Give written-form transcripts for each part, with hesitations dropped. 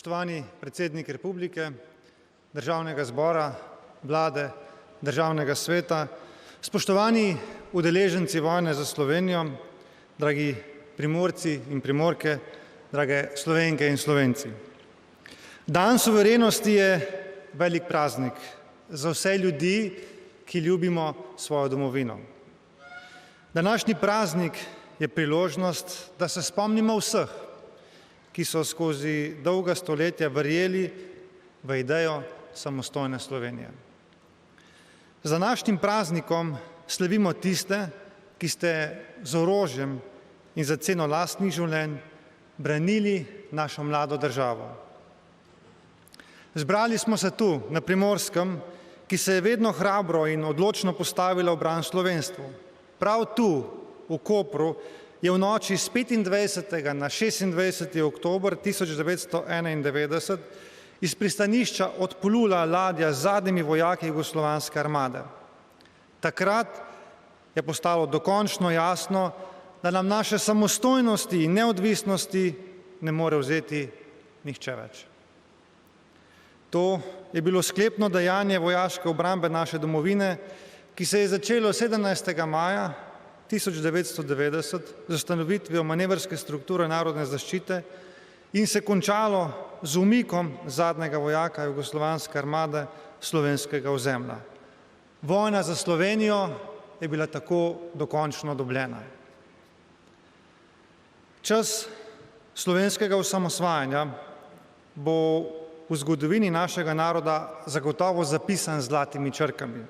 Spoštovani predsednik Republike, Državnega zbora, Vlade, Državnega sveta, spoštovani udeleženci vojne za Slovenijo, dragi Primorci in Primorke, drage Slovenke in Slovenci. Dan suverenosti je velik praznik za vse ljudi, ki ljubimo svojo domovino. Današnji praznik je priložnost, da se spomnimo vseh, ki so skozi dolga stoletja verjeli v idejo samostojne Slovenije. Z današnjim praznikom slavimo tiste, ki ste z orožjem in za ceno lastnih življenj branili našo mlado državo. Zbrali smo se tu, na Primorskem, ki se je vedno hrabro in odločno postavila v bran slovenstvu. Prav tu, v Kopru, je v noči z 25. na 26. oktober 1991 iz pristanišča odplula ladja z zadnjimi vojaki Jugoslovanske armade. Takrat je postalo dokončno jasno, da nam naše samostojnosti in neodvisnosti ne more vzeti nihče več. To je bilo sklepno dejanje vojaške obrambe naše domovine, ki se je začelo 17. maja 1990 z ustanovitvijo manevrske strukture narodne zaščite in se končalo z umikom zadnjega vojaka Jugoslovanske armade slovenskega ozemlja. Vojna za Slovenijo je bila tako dokončno dobljena. Čas slovenskega osamosvajanja bo v zgodovini našega naroda zagotovo zapisan z zlatimi črkami.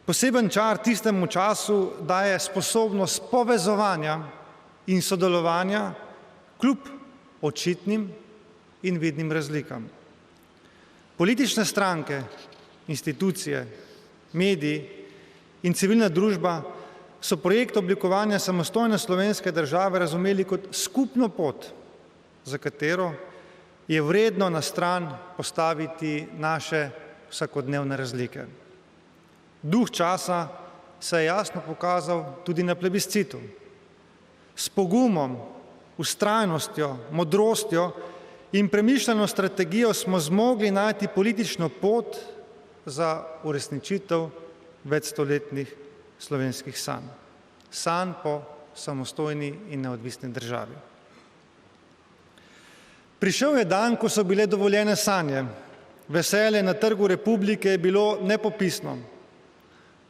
Poseben čar tistemu času daje sposobnost povezovanja in sodelovanja kljub očitnim in vidnim razlikam. Politične stranke, institucije, mediji in civilna družba so projekt oblikovanja samostojne slovenske države razumeli kot skupno pot, za katero je vredno na stran postaviti naše vsakodnevne razlike. Duh časa se je jasno pokazal tudi na plebiscitu. S pogumom, vztrajnostjo, modrostjo in premišljeno strategijo smo zmogli najti politično pot za uresničitev večstoletnih slovenskih sanj. Sanj po samostojni in neodvisni državi. Prišel je dan, ko so bile dovoljene sanje. Veselje na Trgu Republike je bilo nepopisno,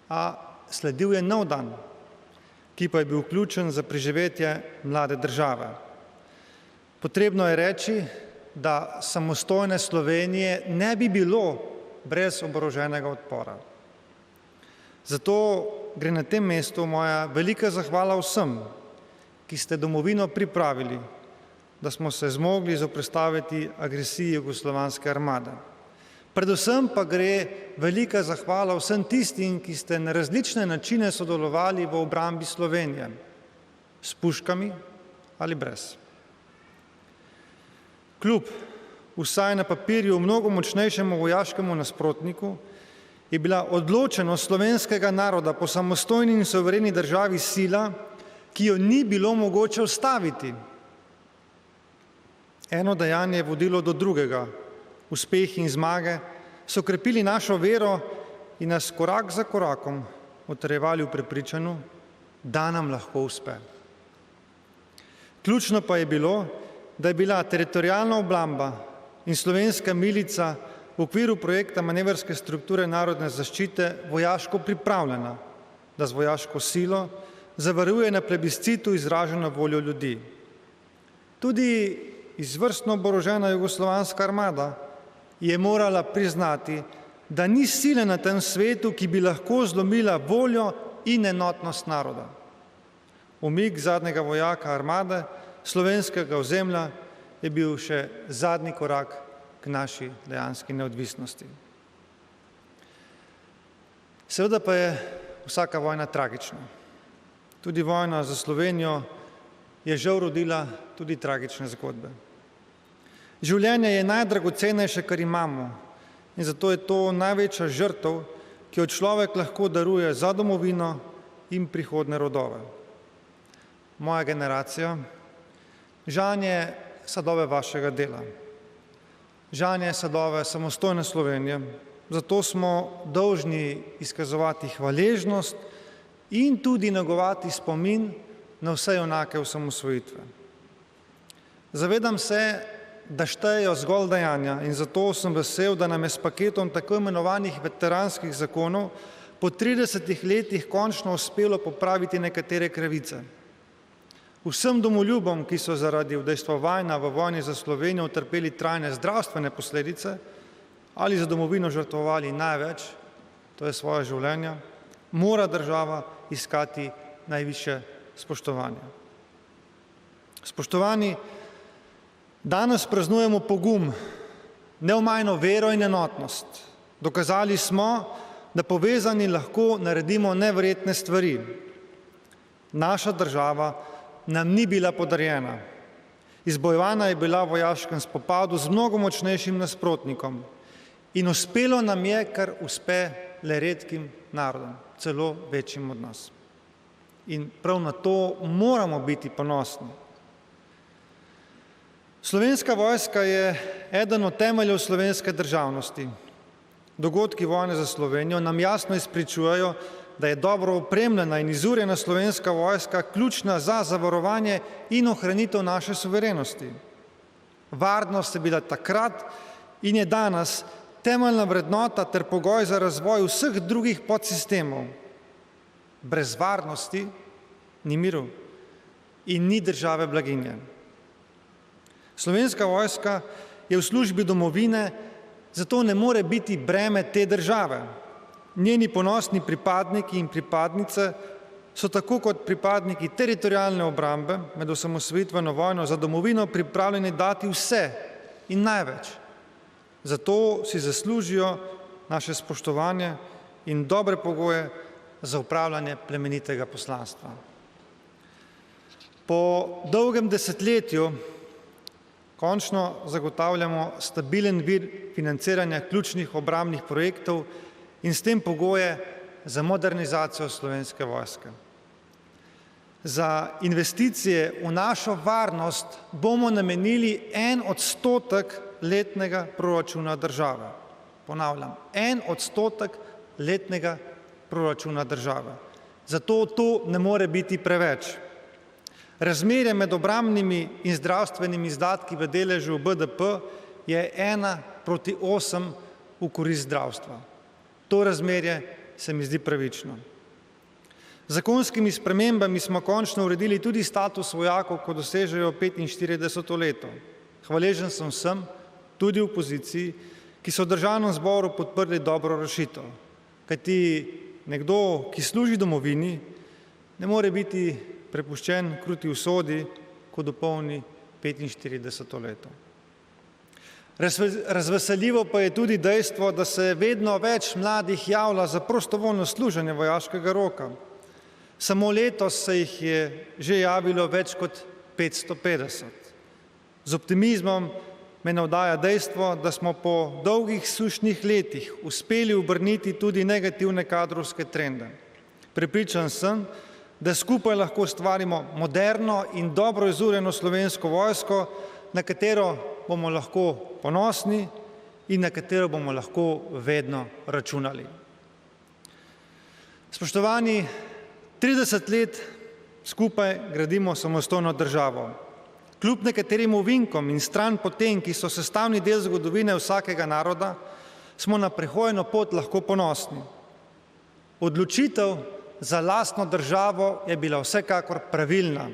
a sledil je nov dan, ki pa je bil ključen za preživetje mlade države. Potrebno je reči, da samostojne Slovenije ne bi bilo brez oboroženega odpora. Zato gre na tem mestu moja velika zahvala vsem, ki ste domovino pripravili, da smo se zmogli zoperstaviti agresiji Jugoslovanske armade. Predvsem pa gre velika zahvala vsem tistim, ki ste na različne načine sodelovali v obrambi Slovenije, s puškami ali brez. Kljub vsaj na papirju mnogo močnejšemu vojaškemu nasprotniku je bila odločenost slovenskega naroda po samostojni in suvereni državi sila, ki jo ni bilo mogoče ustaviti. Eno dejanje je vodilo do drugega. Uspehi in zmage so krepili našo vero in nas korak za korakom utrjevali v prepričanju, da nam lahko uspe. Ključno pa je bilo, da je bila teritorialna obramba in slovenska milica v okviru projekta manevrske strukture narodne zaščite vojaško pripravljena, da z vojaško silo zavaruje na plebiscitu izraženo voljo ljudi. Tudi izvrstno oborožena Jugoslovanska armada je morala priznati, da ni sile na tem svetu, ki bi lahko zlomila voljo in enotnost naroda. Umik zadnjega vojaka armade slovenskega ozemlja je bil še zadnji korak k naši dejanski neodvisnosti. Seveda pa je vsaka vojna tragična. Tudi vojna za Slovenijo je žal rodila tudi tragične zgodbe. Življenje je najdragocenejše, kar imamo, in zato je to največja žrtev, ki jo človek lahko daruje za domovino in prihodnje rodove. Moja generacija žanje sadove vašega dela. žanje sadove samostojne Slovenije, zato smo dolžni izkazovati hvaležnost in tudi negovati spomin na vse junake osamosvojitve. Zavedam se, da štejejo zgolj dejanja in zato sem vesel, da nam je s paketom tako imenovanih veteranskih zakonov po 30 letih končno uspelo popraviti nekatere krivice. Vsem domoljubom, ki so zaradi udejstvovanja v vojni za Slovenijo utrpeli trajne zdravstvene posledice ali za domovino žrtvovali največ, to je svoje življenje, mora država iskati najvišje spoštovanje. Spoštovani, danes praznujemo pogum, neomajno vero in enotnost. Dokazali smo, da povezani lahko naredimo neverjetne stvari. Naša država nam ni bila podarjena. Izbojevana je bila v vojaškem spopadu z mnogo močnejšim nasprotnikom in uspelo nam je, kar uspe le redkim narodom, celo večjim od nas. In prav na to moramo biti ponosni. Slovenska vojska je eden od temeljev slovenske državnosti. Dogodki vojne za Slovenijo nam jasno izpričujejo, da je dobro opremljena in izurjena slovenska vojska ključna za zavarovanje in ohranitev naše suverenosti. Varnost je bila takrat in je danes temeljna vrednota ter pogoj za razvoj vseh drugih podsistemov. Brez varnosti ni miru in ni države blaginje. Slovenska vojska je v službi domovine, zato ne more biti breme te države. Njeni ponosni pripadniki in pripadnice so tako kot pripadniki teritorialne obrambe med osamosvojitveno vojno za domovino pripravljeni dati vse in največ. Zato si zaslužijo naše spoštovanje in dobre pogoje za upravljanje plemenitega poslanstva. Po dolgem desetletju končno zagotavljamo stabilen vir financiranja ključnih obrambnih projektov in s tem pogoje za modernizacijo Slovenske vojske. Za investicije v našo varnost bomo namenili 1% letnega proračuna države. Ponavljam, 1% letnega proračuna države. Zato to ne more biti preveč. Razmerje med obrambnimi in zdravstvenimi izdatki v deležu BDP je 1:8 v korist zdravstva. To razmerje se mi zdi pravično. Z zakonskimi spremembami smo končno uredili tudi status vojakov, ko dosežejo 45. leto. Hvaležen sem vsem, tudi opoziciji, ki so v Državnem zboru podprli dobro rešitev. Kajti nekdo, ki služi domovini, ne more biti prepuščen kruti usodi, ko dopolni 45. leto. Razveseljivo pa je tudi dejstvo, da se vedno več mladih javlja za prostovoljno služenje vojaškega roka. Samo letos se jih je že javilo več kot 550. Z optimizmom me navdaja dejstvo, da smo po dolgih sušnih letih uspeli obrniti tudi negativne kadrovske trende. Prepričan sem, da skupaj lahko ustvarimo moderno in dobro izurjeno Slovensko vojsko, na katero bomo lahko ponosni in na katero bomo lahko vedno računali. Spoštovani, 30 let skupaj gradimo samostojno državo. Kljub nekaterim ovinkom in stranpotem, ki so sestavni del zgodovine vsakega naroda, smo na prehojeno pot lahko ponosni. Odločitev za lastno državo je bila vsekakor pravilna.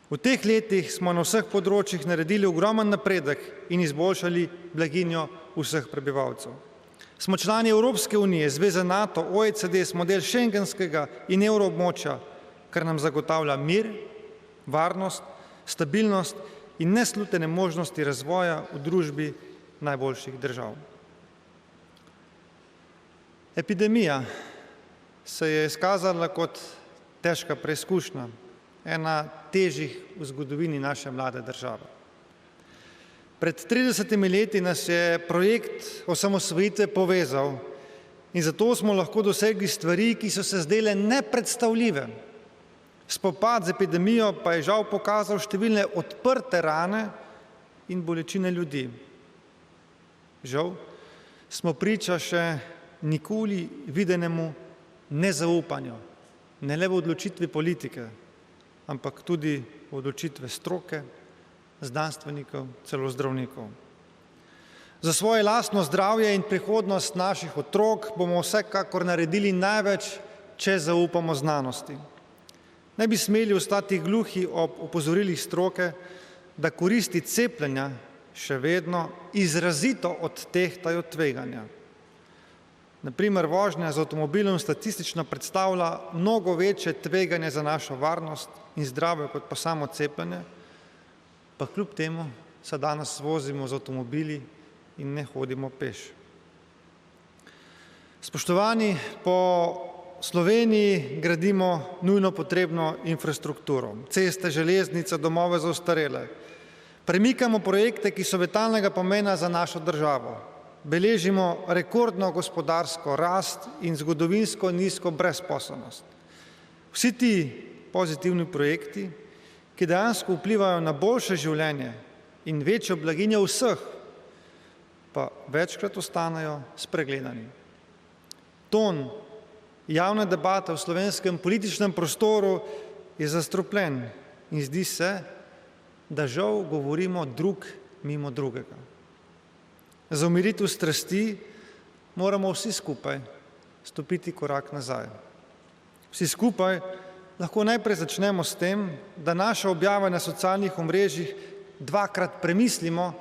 V teh letih smo na vseh področjih naredili ogromen napredek in izboljšali blaginjo vseh prebivalcev. Smo člani Evropske unije, Zveze NATO, OECD, smo del šengenskega in evroobmočja, kar nam zagotavlja mir, varnost, stabilnost in neslutene možnosti razvoja v družbi najboljših držav. Epidemija se je izkazala kot težka preizkušnja, ena težjih v zgodovini naše mlade države. Pred 30 leti nas je projekt osamosvojitve povezal in zato smo lahko dosegli stvari, ki so se zdele nepredstavljive. Spopad z epidemijo pa je žal pokazal številne odprte rane in bolečine ljudi. Žal smo priča še nikoli videnemu nezaupanju, ne le v odločitvi politike, ampak tudi v odločitve stroke, znanstvenikov, celo zdravnikov. Za svoje lastno zdravje in prihodnost naših otrok bomo vsekakor naredili največ, če zaupamo znanosti. Ne bi smeli ostati gluhi ob opozorilih stroke, da koristi cepljenja še vedno izrazito odtehtajo tveganja. Na primer, vožnja z avtomobilom statistično predstavlja mnogo večje tveganje za našo varnost in zdravje kot pa samo cepljenje, pa kljub temu se danes vozimo z avtomobili in ne hodimo peš. Spoštovani, po Sloveniji gradimo nujno potrebno infrastrukturo, ceste, železnice, domove za ostarele. Premikamo projekte, ki so vitalnega pomena za našo državo. Beležimo rekordno gospodarsko rast in zgodovinsko nizko brezposelnost. Vsi ti pozitivni projekti, ki dejansko vplivajo na boljše življenje in večjo blaginjo vseh, pa večkrat ostanejo spregledani. Ton javne debate v slovenskem političnem prostoru je zastrupljen in zdi se, da žal govorimo drug mimo drugega. Za umiritev strasti moramo vsi skupaj stopiti korak nazaj. Vsi skupaj lahko najprej začnemo s tem, da naše objave na socialnih omrežjih dvakrat premislimo,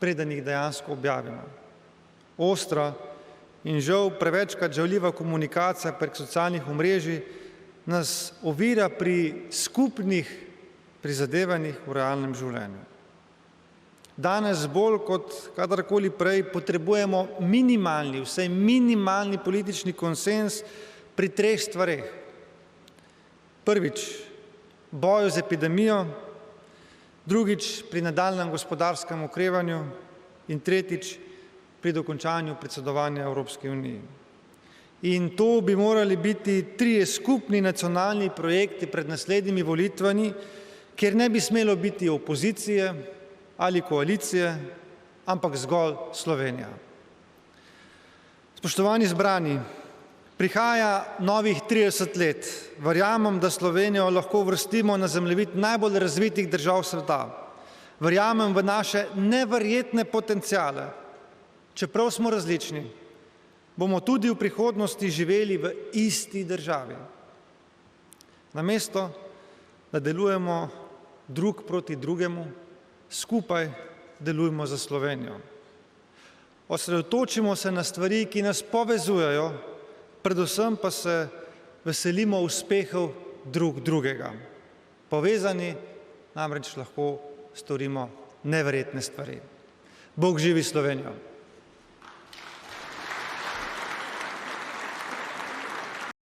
preden jih dejansko objavimo. Ostra in žal prevečkrat žaljiva komunikacija prek socialnih omrežij nas ovira pri skupnih prizadevanjih v realnem življenju. Danes bolj kot kadarkoli prej potrebujemo minimalni, vsaj minimalni politični konsenz pri 3 stvareh. Prvič, boju z epidemijo, drugič, pri nadaljnjem gospodarskem okrevanju in tretjič, pri dokončanju predsedovanja Evropski uniji. In to bi morali biti 3 skupni nacionalni projekti pred naslednjimi volitvami, kjer ne bi smelo biti opozicije ali koalicije, ampak zgolj Slovenija. Spoštovani zbrani, prihaja novih 30 let. Verjamem, da Slovenijo lahko uvrstimo na zemljevid najbolj razvitih držav sveta. Verjamem v naše neverjetne potenciale. Čeprav smo različni, bomo tudi v prihodnosti živeli v isti državi. Namesto, da delujemo drug proti drugemu, skupaj delujmo za Slovenijo. Osredotočimo se na stvari, ki nas povezujejo, predvsem pa se veselimo uspehov drug drugega. Povezani namreč lahko storimo neverjetne stvari. Bog živi Slovenijo!